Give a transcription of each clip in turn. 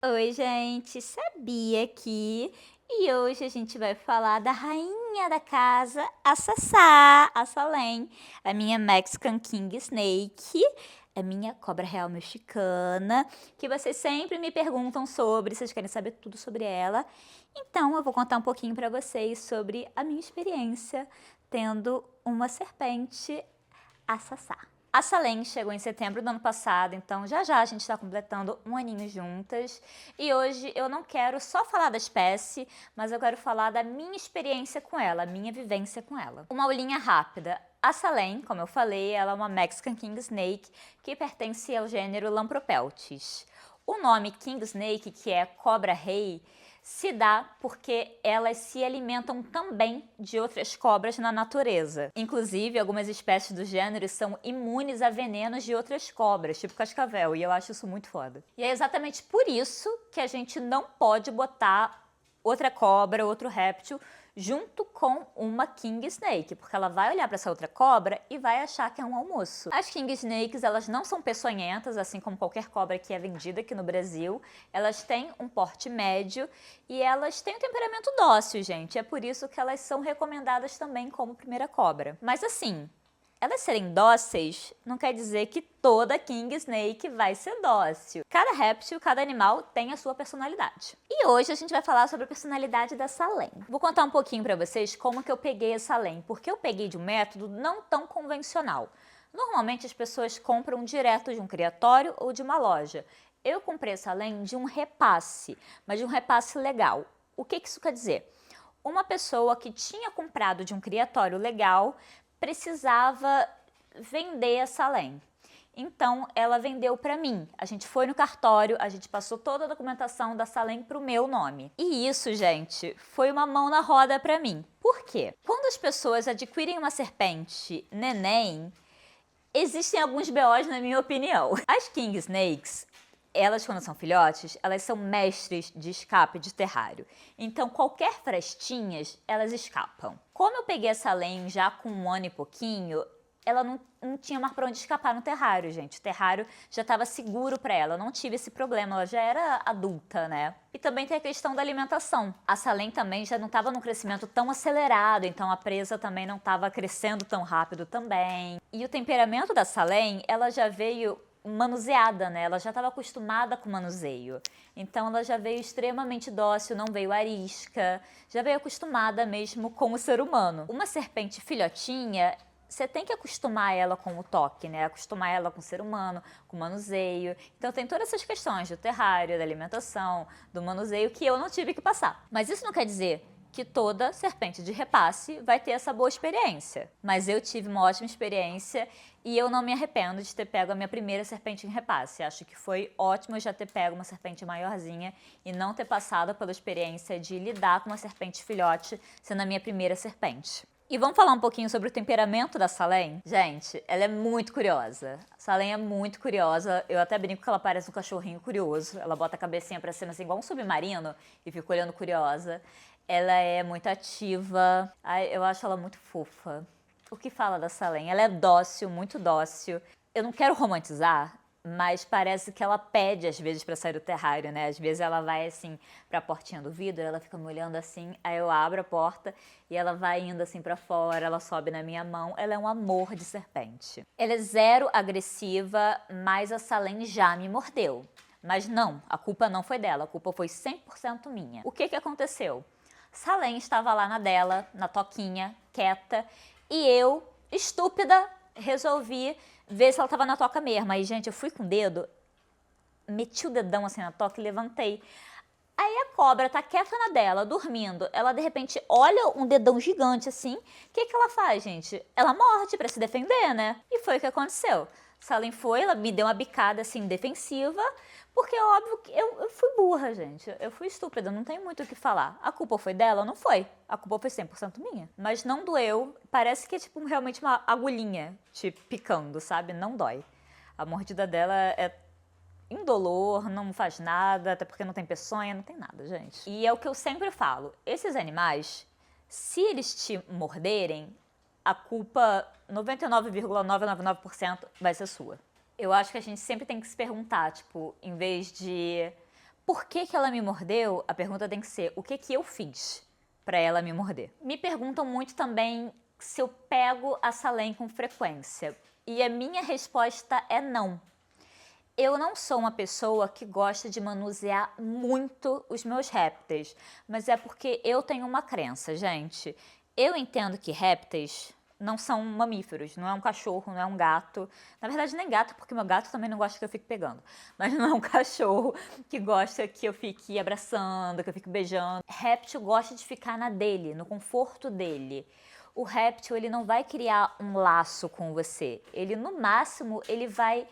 Oi, gente, sabia que? E hoje a gente vai falar da rainha da casa, a Sassá, a Salem, a minha Mexican King Snake, a minha cobra real mexicana, que vocês sempre me perguntam sobre, vocês querem saber tudo sobre ela. Então eu vou contar um pouquinho para vocês sobre a minha experiência tendo uma serpente, a Sassá. A Salem chegou em setembro do ano passado, então já já a gente está completando um aninho juntas. E hoje eu não quero só falar da espécie, mas eu quero falar da minha experiência com ela, a minha vivência com ela. Uma aulinha rápida. A Salem, como eu falei, ela é uma Mexican King Snake que pertence ao gênero Lampropeltis. O nome King Snake, que é cobra-rei, se dá porque elas se alimentam também de outras cobras na natureza. Inclusive, algumas espécies do gênero são imunes a venenos de outras cobras, tipo cascavel, e eu acho isso muito foda. E é exatamente por isso que a gente não pode botar outra cobra, outro réptil, junto com uma King Snake, porque ela vai olhar para essa outra cobra e vai achar que é um almoço. As King Snakes, elas não são peçonhentas, assim como qualquer cobra que é vendida aqui no Brasil. Elas têm um porte médio e elas têm um temperamento dócil, gente. É por isso que elas são recomendadas também como primeira cobra. Mas assim, elas serem dóceis não quer dizer que toda King Snake vai ser dócil. Cada réptil, cada animal tem a sua personalidade. E hoje a gente vai falar sobre a personalidade da Salem. Vou contar um pouquinho para vocês como que eu peguei a Salem, porque eu peguei de um método não tão convencional. Normalmente as pessoas compram direto de um criatório ou de uma loja. Eu comprei a Salem de um repasse, mas de um repasse legal. O que isso quer dizer? Uma pessoa que tinha comprado de um criatório legal precisava vender essa Salem. Então, ela vendeu para mim. A gente foi no cartório, a gente passou toda a documentação da Salem para o meu nome. E isso, gente, foi uma mão na roda para mim. Por quê? Quando as pessoas adquirem uma serpente neném, existem alguns BOs, na minha opinião. As King Snakes, elas, quando são filhotes, elas são mestres de escape de terrário. Então, qualquer frestinhas, elas escapam. Como eu peguei essa Salem já com um ano e pouquinho, ela não tinha mais para onde escapar no terrário, gente. O terrário já estava seguro para ela, eu não tive esse problema, ela já era adulta, né? E também tem a questão da alimentação. A Salem também já não estava num crescimento tão acelerado, então a presa também não estava crescendo tão rápido também. E o temperamento da Salem, ela já veio manuseada, né? Ela já estava acostumada com o manuseio. Então ela já veio extremamente dócil, não veio arisca, já veio acostumada mesmo com o ser humano. Uma serpente filhotinha, você tem que acostumar ela com o toque, né? Acostumar ela com o ser humano, com o manuseio. Então tem todas essas questões do terrário, da alimentação, do manuseio que eu não tive que passar. Mas isso não quer dizer que toda serpente de repasse vai ter essa boa experiência. Mas eu tive uma ótima experiência e eu não me arrependo de ter pego a minha primeira serpente em repasse. Acho que foi ótimo eu já ter pego uma serpente maiorzinha e não ter passado pela experiência de lidar com uma serpente filhote sendo a minha primeira serpente. E vamos falar um pouquinho sobre o temperamento da Salem? Gente, ela é muito curiosa. A Salem é muito curiosa. Eu até brinco que ela parece um cachorrinho curioso. Ela bota a cabecinha pra cima assim, igual um submarino e fica olhando curiosa. Ela é muito ativa. Ai, eu acho ela muito fofa. O que fala da Salem? Ela é dócil, muito dócil. Eu não quero romantizar, mas parece que ela pede às vezes pra sair do terrário, né? Às vezes ela vai assim pra portinha do vidro, ela fica me olhando assim, aí eu abro a porta e ela vai indo assim pra fora, ela sobe na minha mão. Ela é um amor de serpente. Ela é zero agressiva, mas a Salem já me mordeu. Mas não, a culpa não foi dela, a culpa foi 100% minha. O que aconteceu? Salem estava lá na dela, na toquinha, quieta, e eu, estúpida, resolvi ver se ela estava na toca mesmo. Aí, gente, eu fui com o dedo, meti o dedão assim na toca e levantei. Aí a cobra tá quieta na dela, dormindo. Ela, de repente, olha um dedão gigante assim. O que ela faz, gente? Ela morde pra se defender, né? E foi o que aconteceu. Salem foi, ela me deu uma bicada assim, defensiva, porque é óbvio que eu fui burra, gente. Eu fui estúpida, não tem muito o que falar. A culpa foi dela? Não foi. A culpa foi 100% minha. Mas não doeu. Parece que é tipo realmente uma agulhinha te picando, sabe? Não dói. A mordida dela é indolor, não faz nada, até porque não tem peçonha, não tem nada, gente. E é o que eu sempre falo, esses animais, se eles te morderem, a culpa 99,999% vai ser sua. Eu acho que a gente sempre tem que se perguntar, tipo, em vez de Por que que ela me mordeu? A pergunta tem que ser, o que que eu fiz para ela me morder? Me perguntam muito também se eu pego a Salem com frequência. E a minha resposta é não. Eu não sou uma pessoa que gosta de manusear muito os meus répteis, mas é porque eu tenho uma crença, gente. Eu entendo que répteis não são mamíferos, não é um cachorro, não é um gato. Na verdade, nem gato, porque meu gato também não gosta que eu fique pegando. Mas não é um cachorro que gosta que eu fique abraçando, que eu fique beijando. Réptil gosta de ficar na dele, no conforto dele. O réptil, ele não vai criar um laço com você. Ele, no máximo, ele vai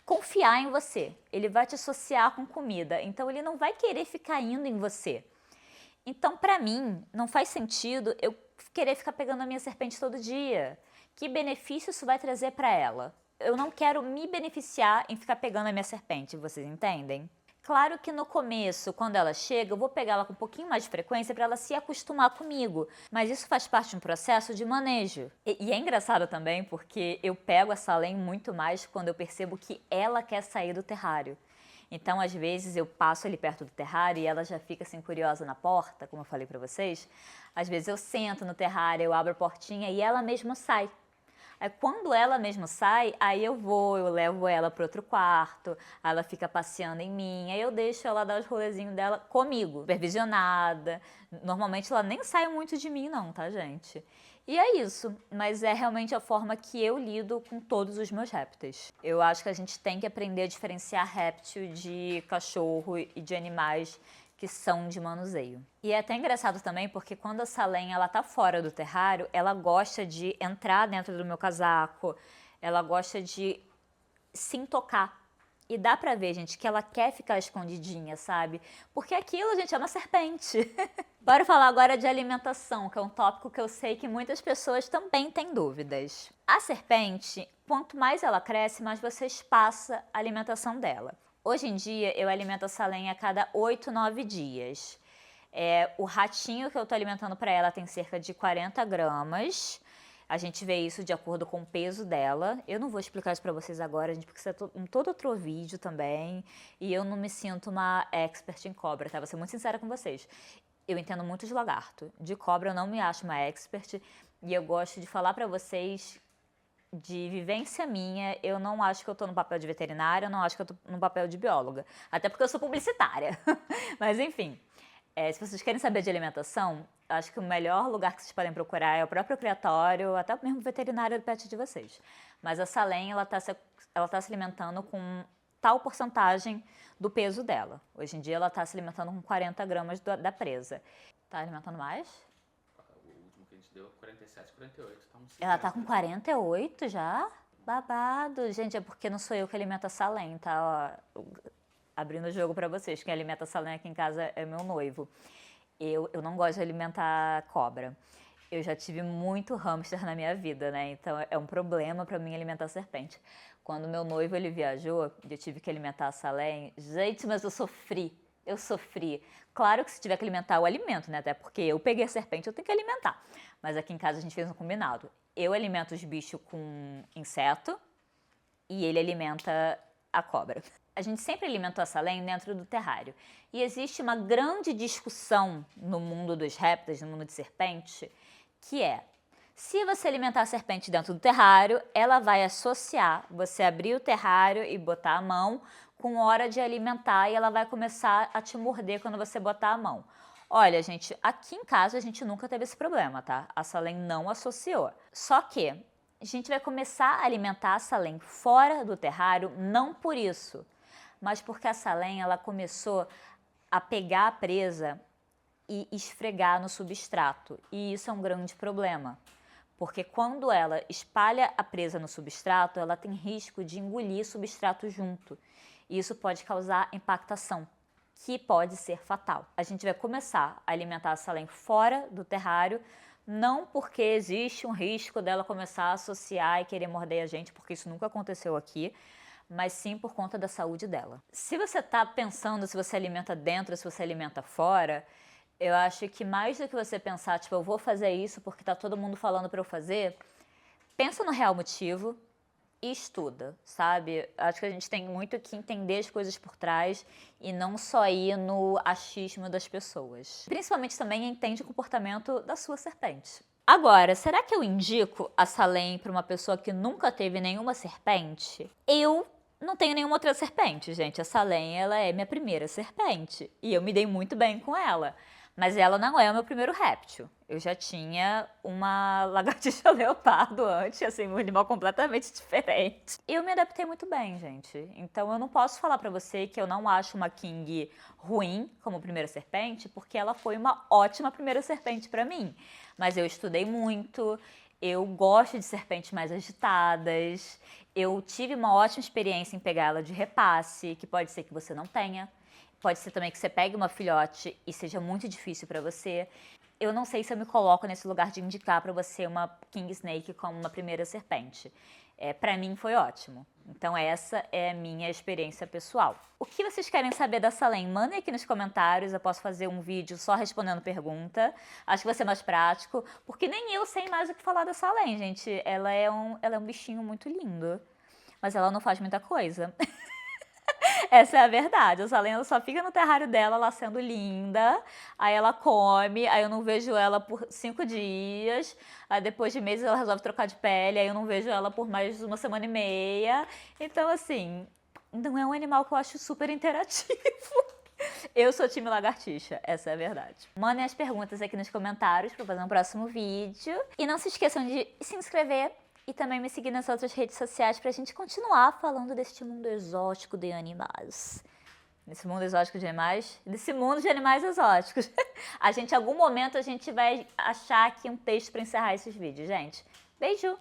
confiar em você. Ele vai te associar com comida. Então, ele não vai querer ficar indo em você. Então, para mim, não faz sentido eu querer ficar pegando a minha serpente todo dia. Que benefício isso vai trazer para ela? Eu não quero me beneficiar em ficar pegando a minha serpente, vocês entendem? Claro que no começo, quando ela chega, eu vou pegar ela com um pouquinho mais de frequência para ela se acostumar comigo, mas isso faz parte de um processo de manejo. E é engraçado também porque eu pego a Salem muito mais quando eu percebo que ela quer sair do terrário. Então, às vezes, eu passo ali perto do terrário e ela já fica assim curiosa na porta, como eu falei para vocês. Às vezes eu sento no terrário, eu abro a portinha e ela mesma sai. Aí quando ela mesma sai, aí eu levo ela para outro quarto, aí ela fica passeando em mim, aí eu deixo ela dar os rolezinhos dela comigo, supervisionada. Normalmente ela nem sai muito de mim não, tá, gente? E é isso, mas é realmente a forma que eu lido com todos os meus répteis. Eu acho que a gente tem que aprender a diferenciar réptil de cachorro e de animais que são de manuseio. E é até engraçado também porque quando a Salem ela tá fora do terrário, ela gosta de entrar dentro do meu casaco, ela gosta de se tocar. E dá pra ver, gente, que ela quer ficar escondidinha, sabe? Porque aquilo, gente, é uma serpente. Bora falar agora de alimentação, que é um tópico que eu sei que muitas pessoas também têm dúvidas. A serpente, quanto mais ela cresce, mais você espaça a alimentação dela. Hoje em dia, eu alimento a Salem a cada 8, 9 dias. O ratinho que eu tô alimentando para ela tem cerca de 40 gramas. A gente vê isso de acordo com o peso dela. Eu não vou explicar isso para vocês agora, gente, porque isso é em todo outro vídeo também. E eu não me sinto uma expert em cobra, tá? Vou ser muito sincera com vocês. Eu entendo muito de lagarto. De cobra eu não me acho uma expert. E eu gosto de falar para vocês de vivência minha, eu não acho que eu tô no papel de veterinária, eu não acho que eu tô no papel de bióloga. Até porque eu sou publicitária. Mas enfim, se vocês querem saber de alimentação, acho que o melhor lugar que vocês podem procurar é o próprio criatório, até mesmo o veterinário do pet de vocês. Mas a Salem, ela tá se alimentando com tal porcentagem do peso dela. Hoje em dia ela tá se alimentando com 40 gramas da presa. Tá alimentando mais? O último que a gente deu 47, 48. Tá uns 50. Ela tá com 48 já? Babado. Gente, é porque não sou eu que alimento a Salem, tá? Ó, abrindo o jogo pra vocês. Quem alimenta a Salem aqui em casa é meu noivo. Eu não gosto de alimentar cobra. Eu já tive muito hamster na minha vida, né? Então é um problema pra mim alimentar serpente. Quando meu noivo ele viajou, eu tive que alimentar a Salem. Gente, mas eu sofri. Eu sofri. Claro que se tiver que alimentar, eu alimento, né? Até porque eu peguei a serpente, eu tenho que alimentar. Mas aqui em casa a gente fez um combinado. Eu alimento os bichos com inseto e ele alimenta a cobra. A gente sempre alimentou a Salem dentro do terrário. E existe uma grande discussão no mundo dos répteis, no mundo de serpente, que é: se você alimentar a serpente dentro do terrário, ela vai associar você abrir o terrário e botar a mão com hora de alimentar e ela vai começar a te morder quando você botar a mão. Olha, gente, aqui em casa a gente nunca teve esse problema, tá? A Salem não associou. Só que a gente vai começar a alimentar a Salem fora do terrário, não por isso, mas porque a Salem ela começou a pegar a presa e esfregar no substrato. E isso é um grande problema, porque quando ela espalha a presa no substrato, ela tem risco de engolir o substrato junto. E isso pode causar impactação, que pode ser fatal. A gente vai começar a alimentar a Salem fora do terrário, não porque existe um risco dela começar a associar e querer morder a gente, porque isso nunca aconteceu aqui, mas sim por conta da saúde dela. Se você está pensando se você alimenta dentro ou se você alimenta fora, eu acho que mais do que você pensar, tipo, eu vou fazer isso porque tá todo mundo falando para eu fazer, pensa no real motivo, e estuda, sabe? Acho que a gente tem muito que entender as coisas por trás e não só ir no achismo das pessoas. Principalmente também entende o comportamento da sua serpente. Agora, será que eu indico a Salem para uma pessoa que nunca teve nenhuma serpente? Eu não tenho nenhuma outra serpente, gente. A Salem, ela é minha primeira serpente e eu me dei muito bem com ela. Mas ela não é o meu primeiro réptil. Eu já tinha uma lagartixa leopardo antes, assim, um animal completamente diferente. Eu me adaptei muito bem, gente. Então eu não posso falar pra você que eu não acho uma king ruim como primeira serpente, porque ela foi uma ótima primeira serpente pra mim. Mas eu estudei muito, eu gosto de serpentes mais agitadas, eu tive uma ótima experiência em pegar ela de repasse, que pode ser que você não tenha. Pode ser também que você pegue uma filhote e seja muito difícil para você. Eu não sei se eu me coloco nesse lugar de indicar para você uma King Snake como uma primeira serpente. Para mim foi ótimo. Então essa é a minha experiência pessoal. O que vocês querem saber da Salem? Mandem aqui nos comentários, eu posso fazer um vídeo só respondendo pergunta. Acho que vai ser mais prático, porque nem eu sei mais o que falar da Salem, gente. Ela é um bichinho muito lindo, mas ela não faz muita coisa. Essa é a verdade. A Salem, ela só fica no terrário dela, lá sendo linda. Aí ela come, aí eu não vejo ela por 5 dias. Aí depois de meses ela resolve trocar de pele, aí eu não vejo ela por mais 1 semana e meia. Então, assim, não é um animal que eu acho super interativo. Eu sou time lagartixa, essa é a verdade. Mandem as perguntas aqui nos comentários para fazer um próximo vídeo. E não se esqueçam de se inscrever e também me seguir nas outras redes sociais pra gente continuar falando deste mundo exótico de animais. Nesse mundo exótico de animais, desse mundo de animais exóticos. Em algum momento, a gente vai achar aqui um texto pra encerrar esses vídeos, gente. Beijo!